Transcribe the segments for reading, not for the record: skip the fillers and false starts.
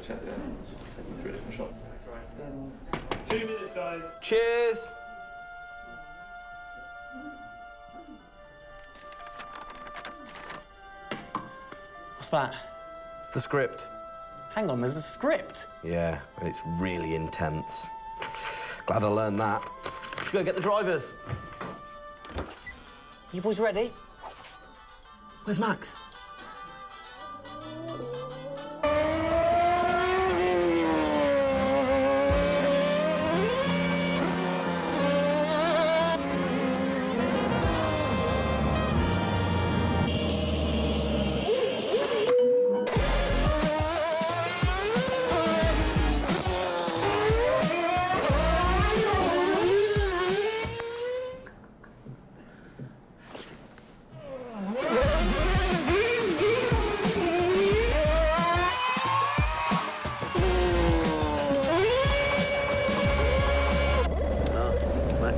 check the onions. Take them through a different shop. Right. 2 minutes, guys. Cheers. What's that? It's the script. Hang on, there's a script? Yeah, and it's really intense. Glad I learned that. Should go get the drivers. You boys ready? Where's Max?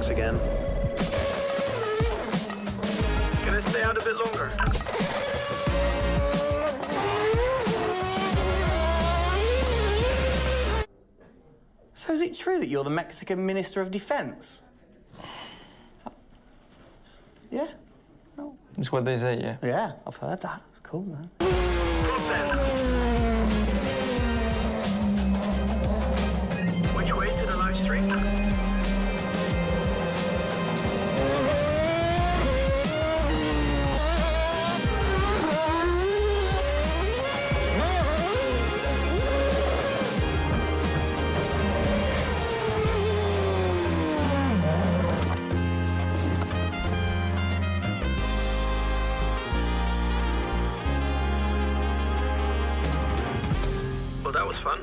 Again. Can I stay out a bit longer? So is it true that you're the Mexican Minister of Defense? Yeah? No. That's what they say, yeah. Yeah, I've heard that. It's cool, man. Which way to the live stream? That was fun.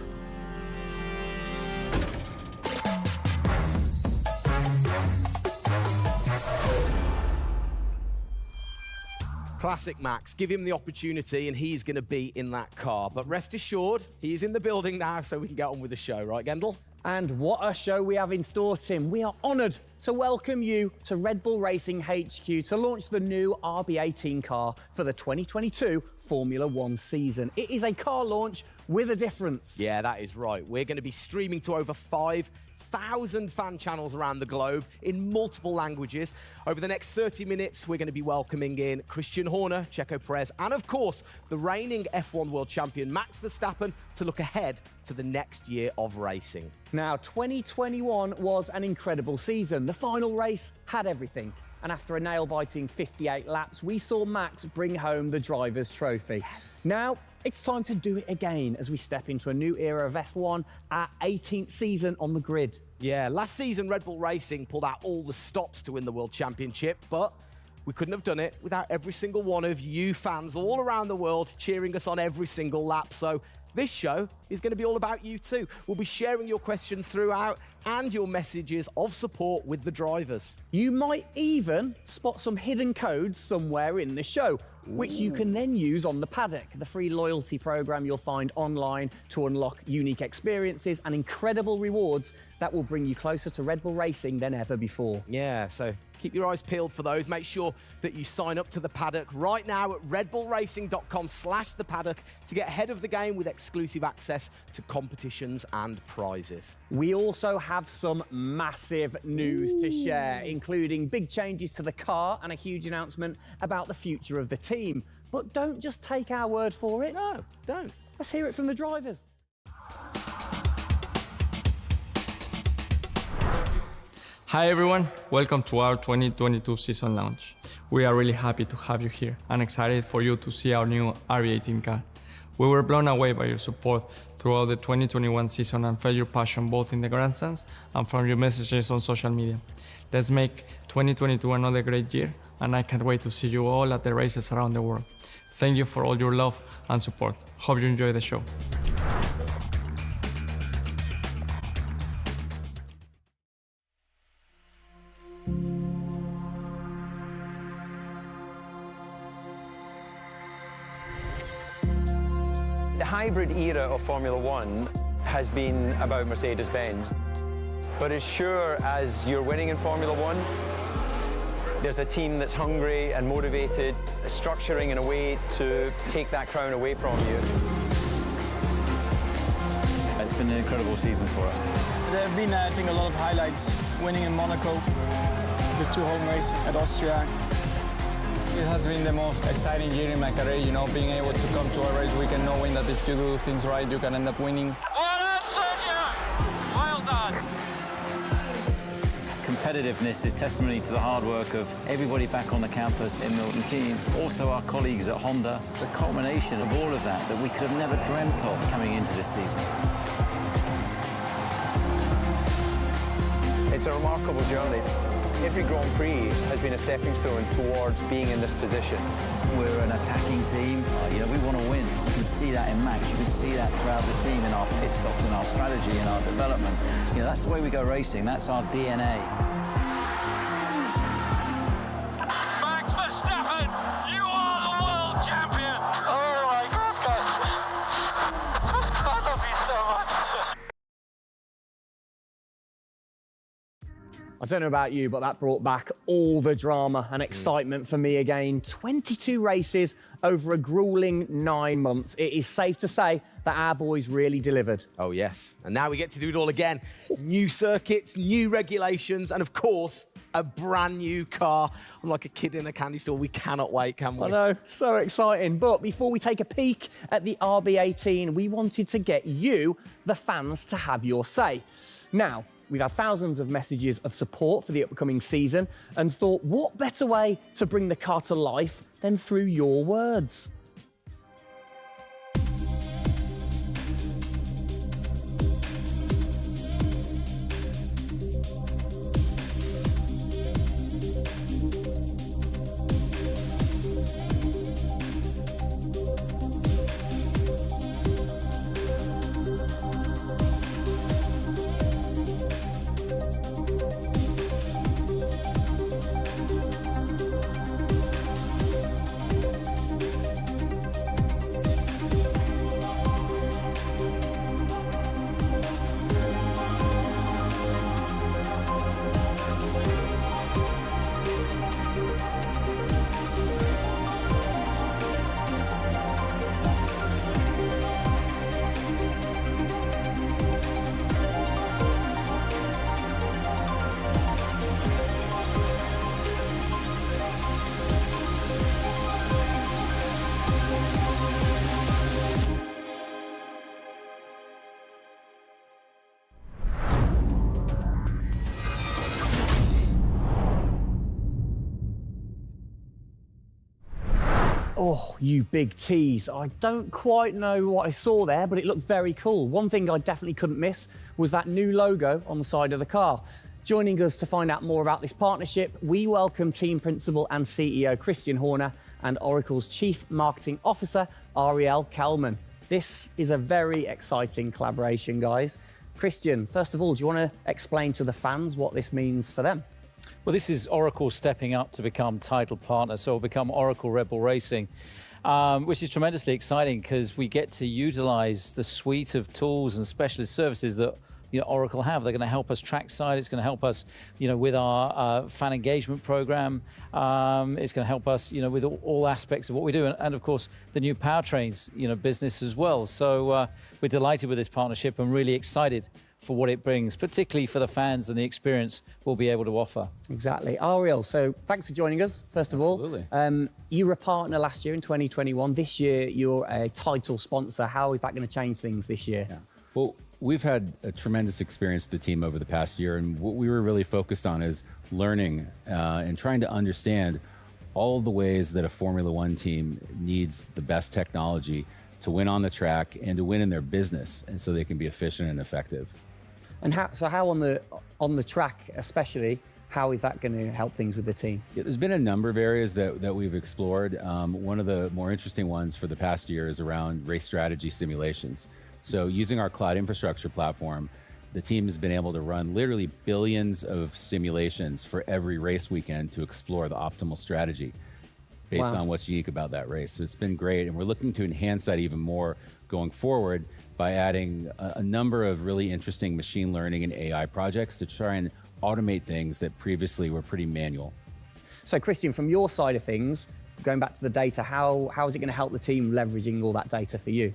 Classic Max. Give him the opportunity and he's going to be in that car. But rest assured, he's in the building now, so we can get on with the show. Right, Gendel? And what a show we have in store, Tim. We are honoured to welcome you to Red Bull Racing HQ to launch the new RB18 car for the 2022 Formula One season. It is a car launch with a difference. Yeah, that is right. We're going to be streaming to over 5,000 fan channels around the globe in multiple languages. Over the next 30 minutes, we're going to be welcoming in Christian Horner, Checo Perez, and of course, the reigning F1 World Champion Max Verstappen to look ahead to the next year of racing. Now, 2021 was an incredible season. The final race had everything. And after a nail-biting 58 laps, we saw Max bring home the Drivers' Trophy. Yes. Now, it's time to do it again as we step into a new era of F1, our 18th season on the grid. Yeah, last season Red Bull Racing pulled out all the stops to win the World Championship, but we couldn't have done it without every single one of you fans all around the world cheering us on every single lap. So this show is going to be all about you too. We'll be sharing your questions throughout and your messages of support with the drivers. You might even spot some hidden codes somewhere in the show, which you can then use on the paddock, the free loyalty program you'll find online to unlock unique experiences and incredible rewards that will bring you closer to Red Bull Racing than ever before. Yeah, so keep your eyes peeled for those. Make sure that you sign up to the paddock right now at redbullracing.com/the paddock to get ahead of the game with exclusive access to competitions and prizes. We also have some massive news to share, including big changes to the car and a huge announcement about the future of the team. But don't just take our word for it. No, don't. Let's hear it from the drivers. Hi everyone, welcome to our 2022 season launch. We are really happy to have you here and excited for you to see our new RB18 car. We were blown away by your support throughout the 2021 season and felt your passion both in the grandstands and from your messages on social media. Let's make 2022 another great year, and I can't wait to see you all at the races around the world. Thank you for all your love and support. Hope you enjoy the show. The hybrid era of Formula One has been about Mercedes-Benz. But as sure as you're winning in Formula One, there's a team that's hungry and motivated, structuring in a way to take that crown away from you. It's been an incredible season for us. There have been, I think, a lot of highlights. Winning in Monaco, the 2 home races at Austria. It has been the most exciting year in my career, you know, being able to come to a race weekend knowing that if you do things right, you can end up winning. Well done, Sergio! Well done! Competitiveness is testimony to the hard work of everybody back on the campus in Milton Keynes, also our colleagues at Honda. It's a culmination of all of that we could have never dreamt of coming into this season. It's a remarkable journey. Every Grand Prix has been a stepping stone towards being in this position. We're an attacking team. You know, we want to win. You can see that in Max. You can see that throughout the team in our pit stops, in our strategy, in our development. You know, that's the way we go racing. That's our DNA. Max Verstappen, you are the world champion! Oh my goodness! I love you so much! I don't know about you, but that brought back all the drama and excitement for me again. 22 races over a grueling 9 months. It is safe to say that our boys really delivered. Oh yes, and now we get to do it all again. New circuits, new regulations, and of course, a brand new car. I'm like a kid in a candy store. We cannot wait, can we? I know, so exciting. But before we take a peek at the RB18, we wanted to get you, the fans, to have your say. Now, we've had thousands of messages of support for the upcoming season and thought, what better way to bring the car to life than through your words? Oh, you big tease. I don't quite know what I saw there, but it looked very cool. One thing I definitely couldn't miss was that new logo on the side of the car. Joining us to find out more about this partnership, we welcome Team Principal and CEO Christian Horner and Oracle's Chief Marketing Officer, Ariel Kelman. This is a very exciting collaboration, guys. Christian, first of all, do you want to explain to the fans what this means for them? Well, this is Oracle stepping up to become title partner, so it'll become Oracle RedBull Racing, which is tremendously exciting because we get to utilize the suite of tools and specialist services that Oracle have. They're going to help us trackside. It's going to help us, with our fan engagement program. It's going to help us, with all aspects of what we do, and of course the new powertrains, business as well. So we're delighted with this partnership and really excited for what it brings, particularly for the fans and the experience we'll be able to offer. Exactly. Ariel, so thanks for joining us, first of all. Absolutely. You were a partner last year in 2021. This year, you're a title sponsor. How is that going to change things this year? Yeah. Well, we've had a tremendous experience with the team over the past year, and what we were really focused on is learning and trying to understand all of the ways that a Formula One team needs the best technology to win on the track and to win in their business, and so they can be efficient and effective. And how on the track especially, how is that going to help things with the team? Yeah, there's been a number of areas that we've explored. One of the more interesting ones for the past year is around race strategy simulations. So using our cloud infrastructure platform, the team has been able to run literally billions of simulations for every race weekend to explore the optimal strategy based on what's unique about that race. So it's been great, and we're looking to enhance that even more going forward by adding a number of really interesting machine learning and AI projects to try and automate things that previously were pretty manual. So Christian, from your side of things, going back to the data, how is it going to help the team leveraging all that data for you?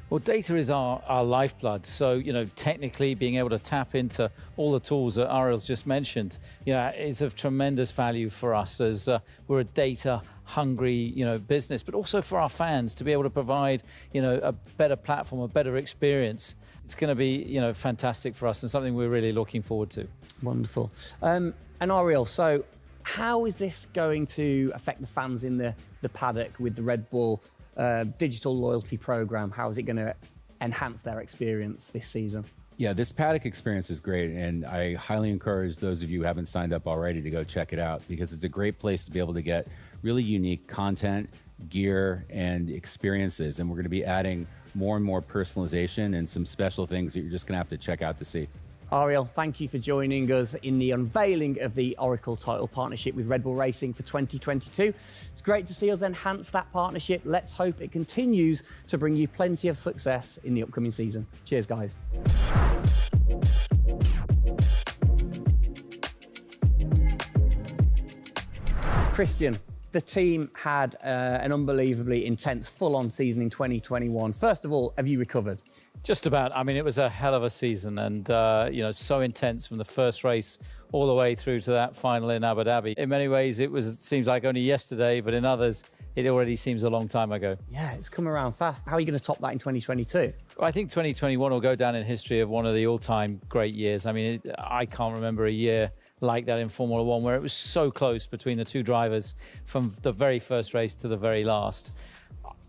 Well, data is our lifeblood. So, technically being able to tap into all the tools that Ariel's just mentioned, is of tremendous value for us as we're a data-hungry, business, but also for our fans to be able to provide, a better platform, a better experience. It's going to be, fantastic for us and something we're really looking forward to. Wonderful. And Ariel, so how is this going to affect the fans in the paddock with the Red Bull digital loyalty program? How is it going to enhance their experience this season? Yeah, this paddock experience is great, and I highly encourage those of you who haven't signed up already to go check it out, because it's a great place to be able to get really unique content, gear, and experiences. And we're going to be adding more and more personalization and some special things that you're just going to have to check out to see. Ariel, thank you for joining us in the unveiling of the Oracle title partnership with RedBull Racing for 2022. It's great to see us enhance that partnership. Let's hope it continues to bring you plenty of success in the upcoming season. Cheers, guys. Christian, the team had an unbelievably intense, full-on season in 2021. First of all, have you recovered? Just about. I mean, it was a hell of a season, and so intense from the first race all the way through to that final in Abu Dhabi. In many ways, it seems like only yesterday, but in others, it already seems a long time ago. Yeah, it's come around fast. How are you going to top that in 2022? Well, I think 2021 will go down in history of one of the all-time great years. I mean, I can't remember a year like that in Formula One where it was so close between the two drivers from the very first race to the very last.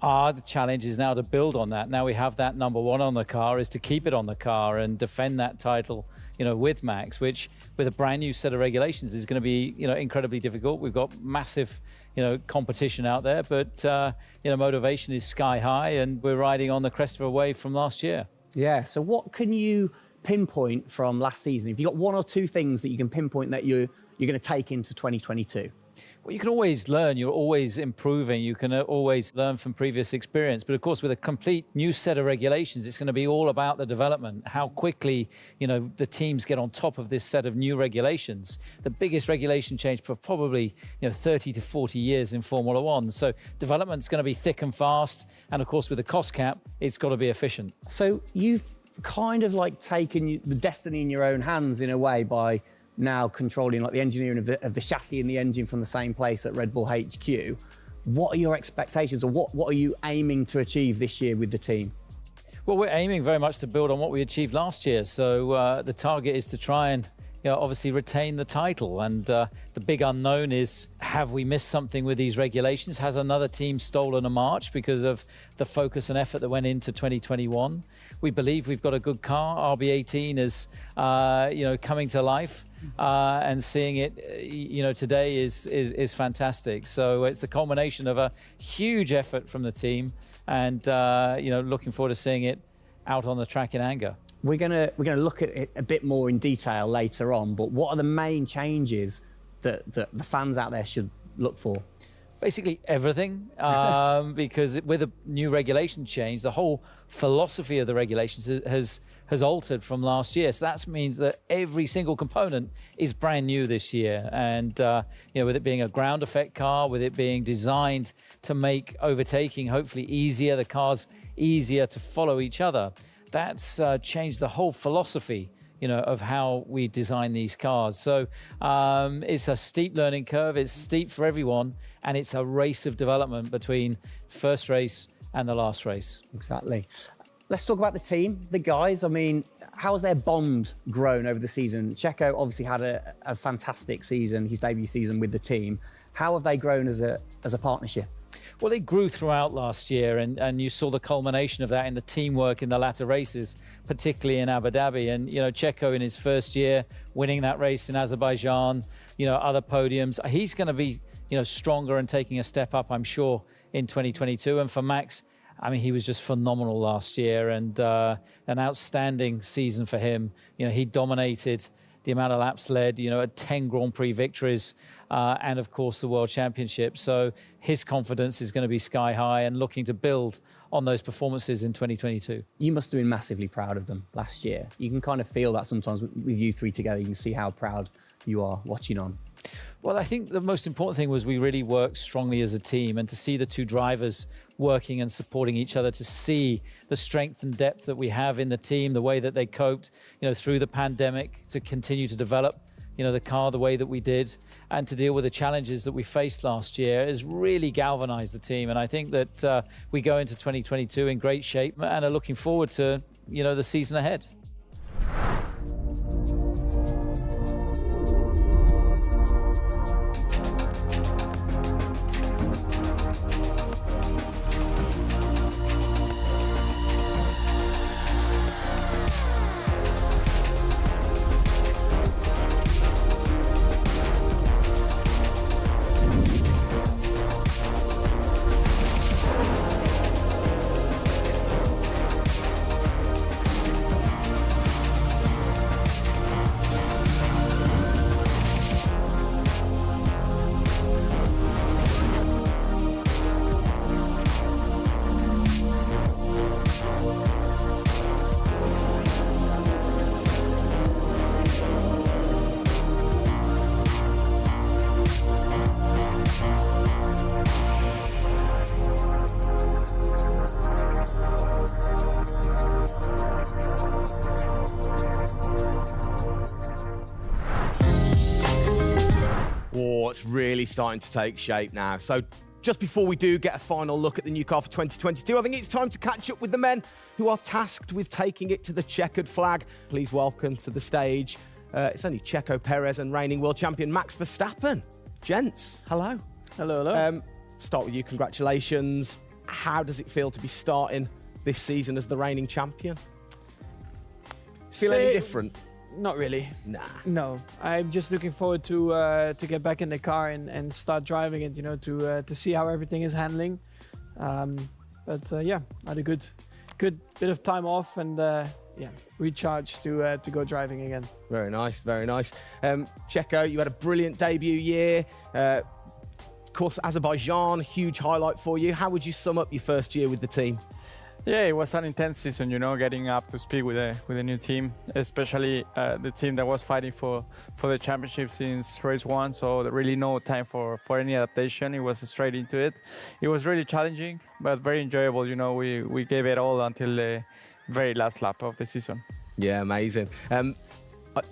The challenge is now to build on that. Now we have that number one on the car, is to keep it on the car and defend that title, with Max, which with a brand new set of regulations is going to be, incredibly difficult. We've got massive, competition out there, but, motivation is sky high, and we're riding on the crest of a wave from last year. Yeah, so what can you pinpoint from last season? If you've got one or two things that you can pinpoint that you're going to take into 2022? Well, you can always learn. You're always improving. You can always learn from previous experience. But of course, with a complete new set of regulations, it's going to be all about the development, how quickly, the teams get on top of this set of new regulations. The biggest regulation change for probably, 30 to 40 years in Formula One. So development's going to be thick and fast. And of course, with the cost cap, it's got to be efficient. So you've kind of like taken the destiny in your own hands in a way by now controlling like the engineering of the chassis and the engine from the same place at Red Bull HQ. What are your expectations, or what are you aiming to achieve this year with the team? Well, we're aiming very much to build on what we achieved last year. So the target is to try and obviously retain the title. And the big unknown is, have we missed something with these regulations? Has another team stolen a march because of the focus and effort that went into 2021? We believe we've got a good car. RB18 is, coming to life. And seeing it, today is fantastic. So it's a culmination of a huge effort from the team, and looking forward to seeing it out on the track in anger. We're gonna look at it a bit more in detail later on, but what are the main changes that the fans out there should look for? Basically everything, because with a new regulation change, the whole philosophy of the regulations has altered from last year. So that means that every single component is brand new this year. And with it being a ground effect car, with it being designed to make overtaking hopefully easier, the cars easier to follow each other, that's changed the whole philosophy of how we design these cars. So it's a steep learning curve. It's steep for everyone, and it's a race of development between first race and the last race. Exactly. Let's talk about the team, the guys. I mean, how's their bond grown over the season? Checo obviously had a fantastic season, his debut season with the team. How have they grown as a partnership? Well, they grew throughout last year, and you saw the culmination of that in the teamwork in the latter races, particularly in Abu Dhabi. And, Checo in his first year, winning that race in Azerbaijan, other podiums. He's going to be, stronger and taking a step up, I'm sure, in 2022. And for Max, I mean, he was just phenomenal last year, and an outstanding season for him. He dominated the amount of laps led, 10 Grand Prix victories, and of course the World Championship. So his confidence is going to be sky high and looking to build on those performances in 2022. You must have been massively proud of them last year. You can kind of feel that sometimes with you three together. You can see how proud you are watching on. Well, I think the most important thing was we really worked strongly as a team, and to see the two drivers working and supporting each other, to see the strength and depth that we have in the team, the way that they coped, through the pandemic, to continue to develop, the car the way that we did, and to deal with the challenges that we faced last year has really galvanized the team. And I think that we go into 2022 in great shape and are looking forward to, the season ahead. Oh, it's really starting to take shape now. So just before we do get a final look at the new car for 2022, I think it's time to catch up with the men who are tasked with taking it to the checkered flag. Please welcome to the stage, it's only Checo Perez and reigning world champion Max Verstappen. Gents, hello. Hello, hello. Start with you, congratulations. How does it feel to be starting this season as the reigning champion? Feel any different? Not really. Nah. No, I'm just looking forward to get back in the car and start driving it. To see how everything is handling. Yeah, I had a good bit of time off and recharge to go driving again. Very nice, very nice. Checo, you had a brilliant debut year. Of course, Azerbaijan, huge highlight for you. How would you sum up your first year with the team? Yeah, it was an intense season, getting up to speed with a new team, especially the team that was fighting for the championship since race one. So there really no time for any adaptation. It was straight into it. It was really challenging, but very enjoyable. We gave it all until the very last lap of the season. Yeah, amazing.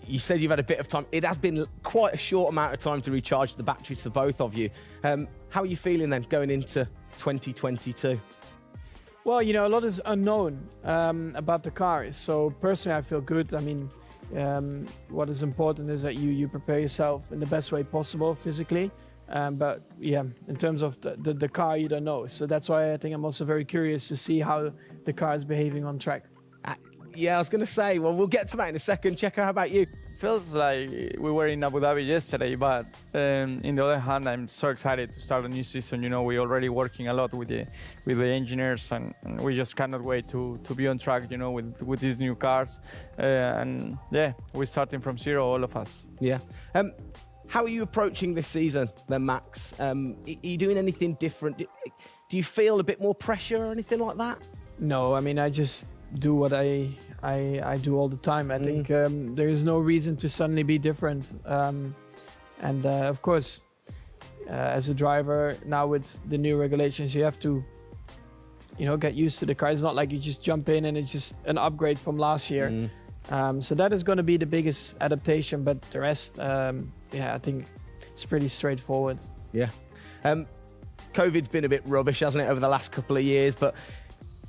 You said you've had a bit of time. It has been quite a short amount of time to recharge the batteries for both of you. How are you feeling then going into 2022? Well, a lot is unknown about the car. So personally, I feel good. I mean, what is important is that you prepare yourself in the best way possible physically. But yeah, in terms of the car, you don't know. So that's why I think I'm also very curious to see how the car is behaving on track. Yeah, I was going to say, well, we'll get to that in a second. Checo, how about you? Feels like we were in Abu Dhabi yesterday, but in the other hand, I'm so excited to start a new season. You know, we're already working a lot with the engineers, and we just cannot wait to be on track. You know, with these new cars, and yeah, we're starting from zero, all of us. Yeah. How are you approaching this season, then, Max? Are you doing anything different? Do you feel a bit more pressure or anything like that? No, I mean, I just do what I do all the time. I think there is no reason to suddenly be different. And of course, as a driver, now with the new regulations, you have to, get used to the car. It's not like you just jump in and it's just an upgrade from last year. So that is going to be the biggest adaptation. But the rest, I think it's pretty straightforward. Yeah. COVID's been a bit rubbish, hasn't it, over the last couple of years? But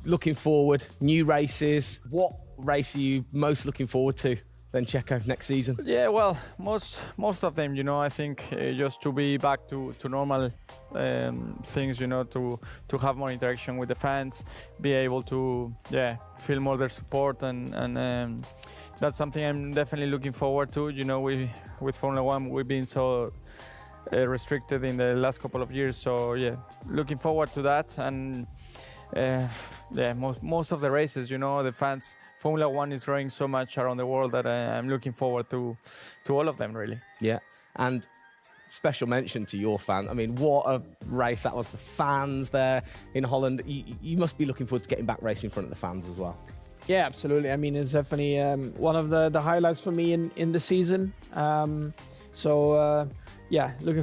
looking forward, new races. What race are you most looking forward to then, Checo, next season? Yeah, well, most of them, I think just to be back to normal things, to have more interaction with the fans, be able to, feel more their support, and that's something I'm definitely looking forward to. With Formula One, we've been so restricted in the last couple of years, so yeah, looking forward to that. And most of the races, the fans, Formula One is growing so much around the world that I'm looking forward to all of them, really. Yeah, and special mention to your fan. I mean, what a race that was. The fans there in Holland. You must be looking forward to getting back racing in front of the fans as well. Yeah, absolutely. I mean, it's definitely one of the highlights for me in the season. Looking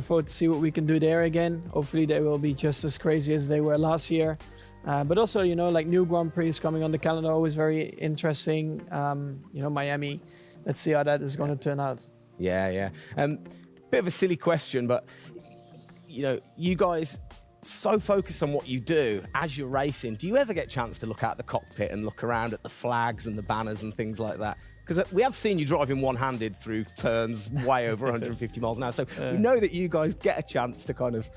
forward to see what we can do there again. Hopefully they will be just as crazy as they were last year. But also, like new Grand Prix coming on the calendar, always very interesting. Miami. Let's see how that is going to turn out. Yeah. Bit of a silly question, but, you guys so focused on what you do as you're racing. Do you ever get a chance to look out the cockpit and look around at the flags and the banners and things like that? Because we have seen you driving one-handed through turns way over 150 miles an hour. So we know that you guys get a chance to kind of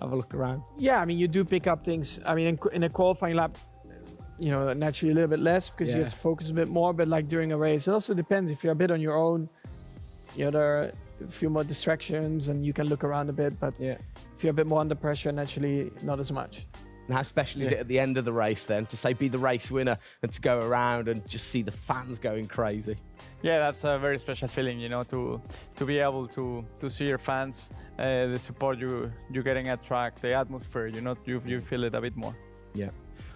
have a look around. Yeah, I mean, you do pick up things. I mean, in a qualifying lap, naturally a little bit less because you have to focus a bit more. But like during a race, it also depends. If you're a bit on your own, there are a few more distractions and you can look around a bit. But if you're a bit more under pressure, naturally not as much. And how special is it at the end of the race then to be the race winner and to go around and just see the fans going crazy? Yeah, that's a very special feeling, to be able to see your fans, the support you're getting at track, the atmosphere, you feel it a bit more. Yeah.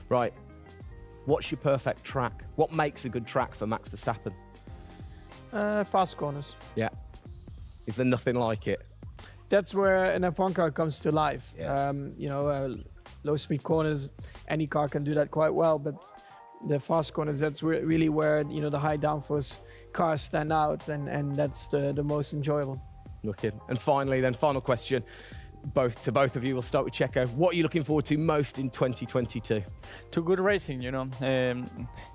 Right. What's your perfect track? What makes a good track for Max Verstappen? Fast corners. Yeah. Is there nothing like it? That's where an F1 car comes to life. Yeah. Low-speed corners, any car can do that quite well, but the fast corners, that's really where, the high downforce cars stand out, and that's the most enjoyable. Wicked. And finally, then, final question, both of you. We'll start with Checo. What are you looking forward to most in 2022? To good racing,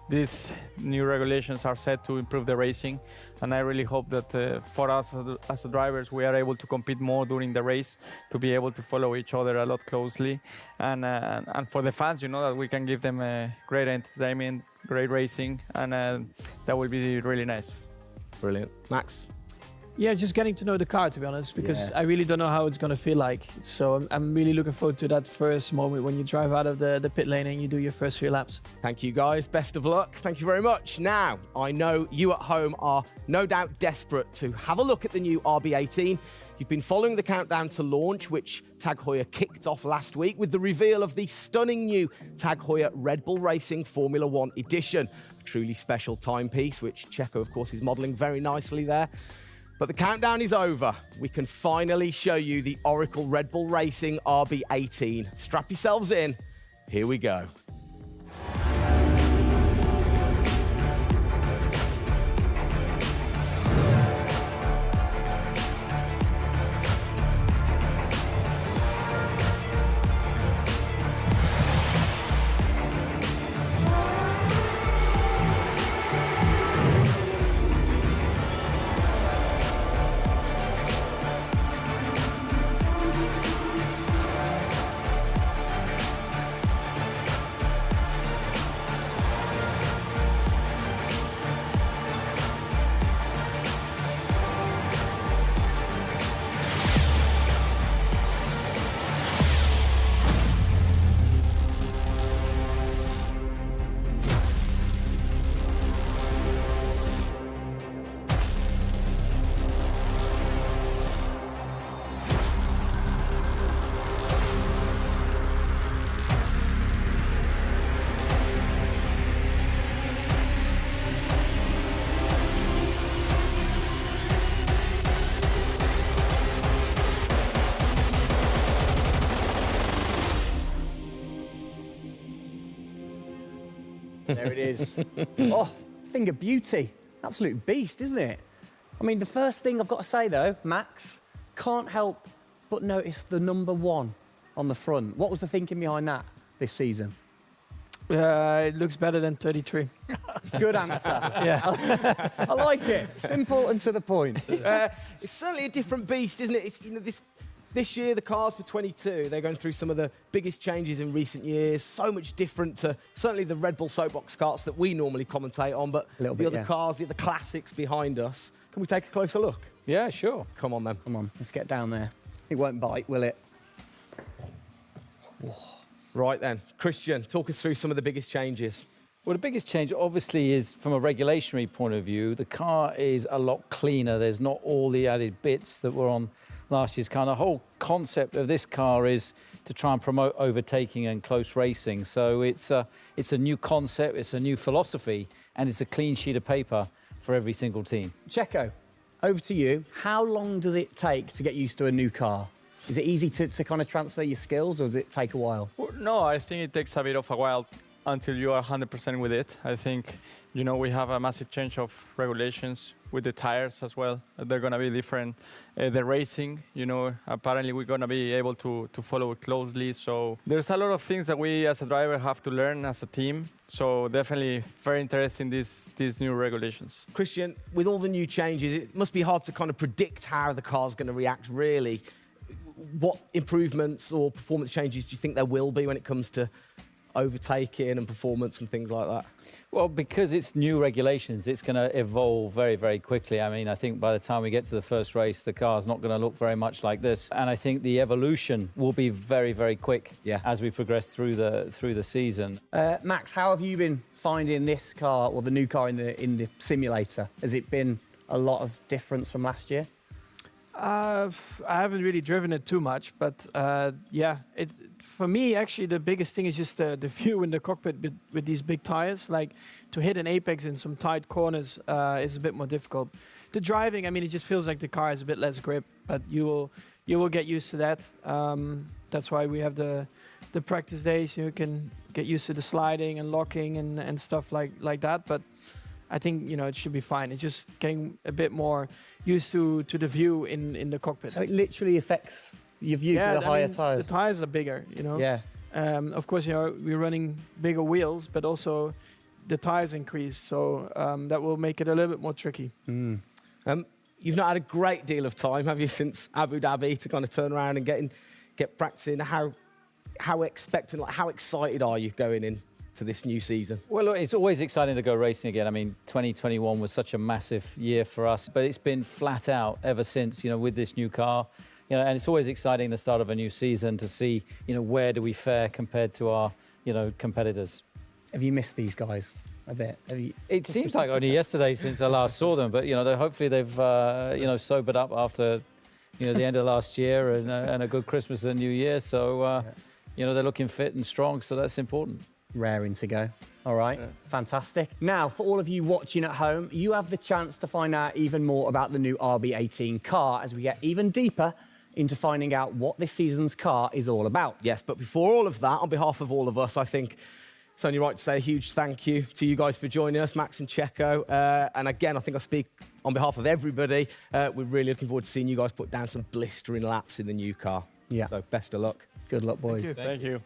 these new regulations are set to improve the racing, and I really hope that for us as drivers, we are able to compete more during the race, to be able to follow each other a lot closely, and for the fans, that we can give them great entertainment, great racing, and that will be really nice. Brilliant. Max? Yeah, just getting to know the car, to be honest, because I really don't know how it's going to feel like. So I'm really looking forward to that first moment when you drive out of the pit lane and you do your first few laps. Thank you, guys. Best of luck. Thank you very much. Now, I know you at home are no doubt desperate to have a look at the new RB18. You've been following the countdown to launch, which Tag Heuer kicked off last week with the reveal of the stunning new Tag Heuer RedBull Racing Formula One edition. A truly special timepiece, which Checo, of course, is modelling very nicely there. But the countdown is over. We can finally show you the Oracle RedBull Racing RB18. Strap yourselves in. Here we go. There it is. Oh, thing of beauty. Absolute beast, isn't it? I mean, the first thing I've got to say, though, Max, can't help but notice the number 1 on the front. What was the thinking behind that this season? It looks better than 33. Good answer. Yeah. I like it. Simple and to the point. It's certainly a different beast, isn't it? It's, this year, the cars for 22, they're going through some of the biggest changes in recent years. So much different to certainly the Red Bull soapbox karts that we normally commentate on, but the other cars, the other classics behind us. Can we take a closer look? Yeah, sure. Come on, then. Come on, let's get down there. It won't bite, will it? Right then, Christian, talk us through some of the biggest changes. Well, the biggest change, obviously, is from a regulatory point of view. The car is a lot cleaner. There's not all the added bits that were on last year's car. The whole concept of this car is to try and promote overtaking and close racing. So it's a new concept, it's a new philosophy, and it's a clean sheet of paper for every single team. Checo, over to you. How long does it take to get used to a new car? Is it easy to kind of transfer your skills, or does it take a while? Well, no, I think it takes a bit of a while until you are 100% with it. I think, you know, we have a massive change of regulations with the tires as well. They're going to be different. The racing, you know, apparently we're going to be able to follow it closely. So there's a lot of things that we as a driver have to learn as a team. So definitely very interesting, these new regulations. Christian, with all the new changes, it must be hard to kind of predict how the car's going to react, really. What improvements or performance changes do you think there will be when it comes to overtaking and performance and things like that? Well, because it's new regulations, it's going to evolve very, very quickly. I mean, I think by the time we get to the first race, the car's not going to look very much like this. And I think the evolution will be very, very quick as we progress through the season. Max, how have you been finding this car, or the new car in the simulator? Has it been a lot of difference from last year? I haven't really driven it too much, but yeah, for me, actually, the biggest thing is just the view in the cockpit with these big tires. Like, to hit an apex in some tight corners is a bit more difficult. The driving, I mean, it just feels like the car has a bit less grip, but you will get used to that. That's why we have the practice days. You can get used to the sliding and locking and stuff like that. But I think, you know, it should be fine. It's just getting a bit more used to the view in the cockpit. So it literally affects your view to the higher tyres? The tyres are bigger, you know. Yeah. Of course, you know, we're running bigger wheels, but also the tyres increase. So that will make it a little bit more tricky. You've not had a great deal of time, have you, since Abu Dhabi to kind of turn around and get practicing? How expectant, like, how excited are you going in to this new season? Well, look, it's always exciting to go racing again. I mean, 2021 was such a massive year for us, but it's been flat out ever since, you know, with this new car. You know, and it's always exciting the start of a new season to see, you know, where do we fare compared to our, you know, competitors. Have you missed these guys a bit? It seems like only yesterday since I last saw them, but, you know, hopefully they've, you know, sobered up after, you know, the end of last year and a good Christmas and New Year. So, you know, they're looking fit and strong, so that's important. Raring to go. All right, fantastic. Now, for all of you watching at home, you have the chance to find out even more about the new RB18 car as we get even deeper into finding out what this season's car is all about. Yes, but before all of that, on behalf of all of us, I think it's only right to say a huge thank you to you guys for joining us, Max and Checo. And again, I think I speak on behalf of everybody. We're really looking forward to seeing you guys put down some blistering laps in the new car. Yeah. So best of luck. Good luck, boys. Thank you.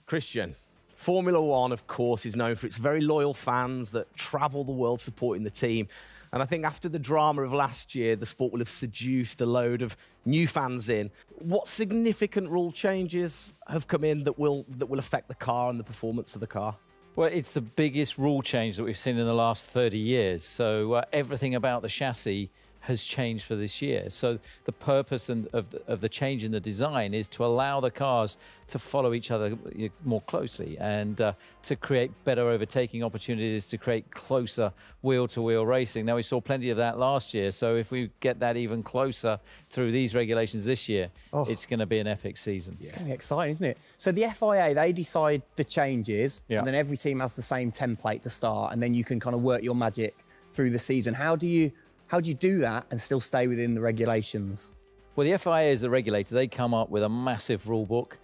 Christian, Formula One, of course, is known for its very loyal fans that travel the world supporting the team. And I think after the drama of last year, the sport will have seduced a load of new fans in. What significant rule changes have come in that will affect the car and the performance of the car? Well, it's the biggest rule change that we've seen in the last 30 years. So everything about the chassis has changed for this year. So the purpose of the change in the design is to allow the cars to follow each other more closely and to create better overtaking opportunities, to create closer wheel-to-wheel racing. Now, we saw plenty of that last year, so if we get that even closer through these regulations this year, it's going to be an epic season. It's going to be exciting, isn't it? So the FIA, they decide the changes, Yeah. and then every team has the same template to start, and then you can kind of work your magic through the season. How do you do that and still stay within the regulations? Well, the FIA is the regulator. They come up with a massive rule book.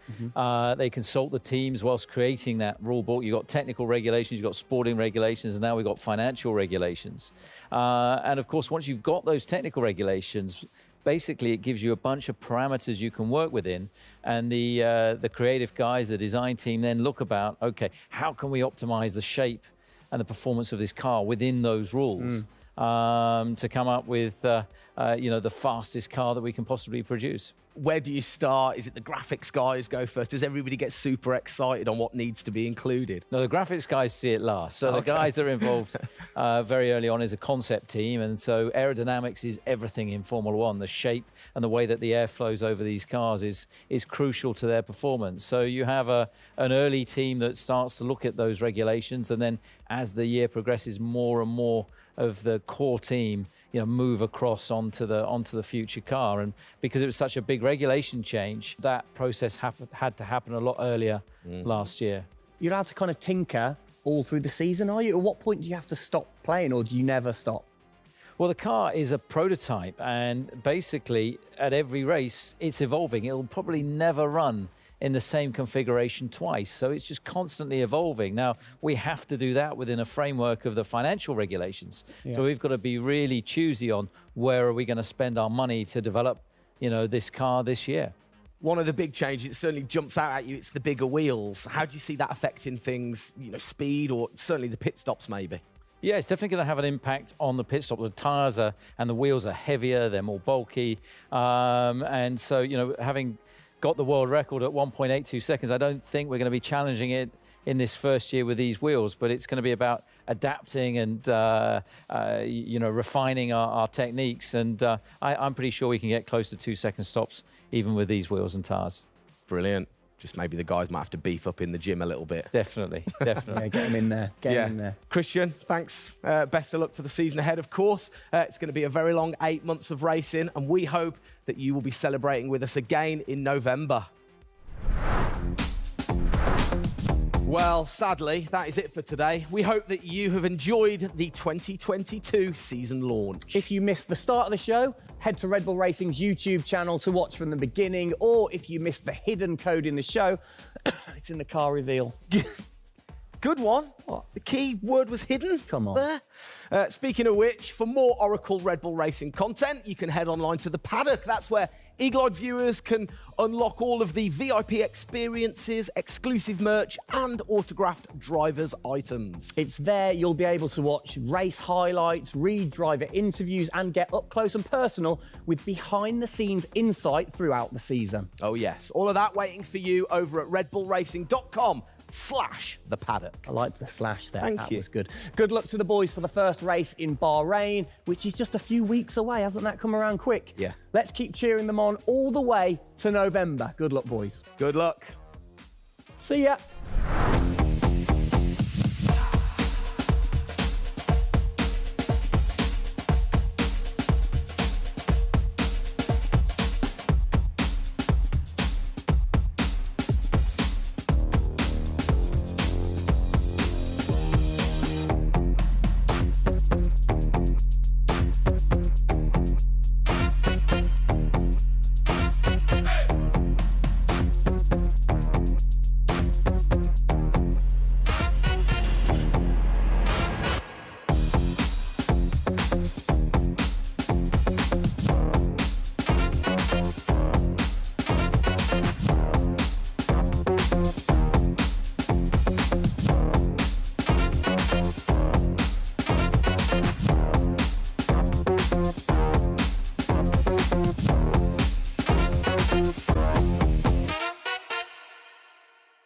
They consult the teams whilst creating that rule book. You've got technical regulations, you've got sporting regulations, and now we've got financial regulations. And of course, once you've got those technical regulations, basically it gives you a bunch of parameters you can work within. And the creative guys, the design team then look about, okay, how can we optimize the shape and the performance of this car within those rules? To come up with, the fastest car that we can possibly produce. Where do you start? Is it the graphics guys go first? Does everybody get super excited on what needs to be included? No, the graphics guys see it last. So the guys that are involved very early on is a concept team. And so aerodynamics is everything in Formula One. The shape and the way that the air flows over these cars is crucial to their performance. So you have an early team that starts to look at those regulations. And then as the year progresses, more and more of the core team move across onto the future car. And because it was such a big regulation change, that process had to happen a lot earlier last year. You're allowed to kind of tinker all through the season, are you? At what point do you have to stop playing, or do you never stop? Well, the car is a prototype, and basically at every race it's evolving. It'll probably never run in the same configuration twice. So it's just constantly evolving. Now, we have to do that within a framework of the financial regulations. Yeah. So we've got to be really choosy on where are we going to spend our money to develop, this car this year. One of the big changes, it certainly jumps out at you, it's the bigger wheels. How do you see that affecting things, speed or certainly the pit stops maybe? Yeah, it's definitely going to have an impact on the pit stop. The tyres and the wheels are heavier, they're more bulky. And so, having got the world record at 1.82 seconds. I don't think we're going to be challenging it in this first year with these wheels, but it's going to be about adapting and refining our techniques. And I'm pretty sure we can get close to 2-second stops even with these wheels and tyres. Brilliant. Just maybe the guys might have to beef up in the gym a little bit. Definitely. Yeah, get them in there. Get them in there. Christian, thanks. Best of luck for the season ahead, of course. It's going to be a very long 8 months of racing, and we hope that you will be celebrating with us again in November. Well, sadly, that is it for today. We hope that you have enjoyed the 2022 season launch. If you missed the start of the show, head to Red Bull Racing's YouTube channel to watch from the beginning, or if you missed the hidden code in the show, it's in the car reveal. Good one. What? The key word was hidden. Come on. There. Speaking of which, for more Oracle Red Bull Racing content, you can head online to the paddock. That's where Eagle-eyed viewers can unlock all of the VIP experiences, exclusive merch, and autographed drivers' items. It's there you'll be able to watch race highlights, read driver interviews, and get up close and personal with behind-the-scenes insight throughout the season. Oh, yes. All of that waiting for you over at redbullracing.com/the paddock. I liked the slash there. Thank that you. was good. Good luck to the boys for the first race in Bahrain, which is just a few weeks away. Hasn't that come around quick? Yeah. Let's keep cheering them on all the way to November. Good luck, boys. Good luck. See ya.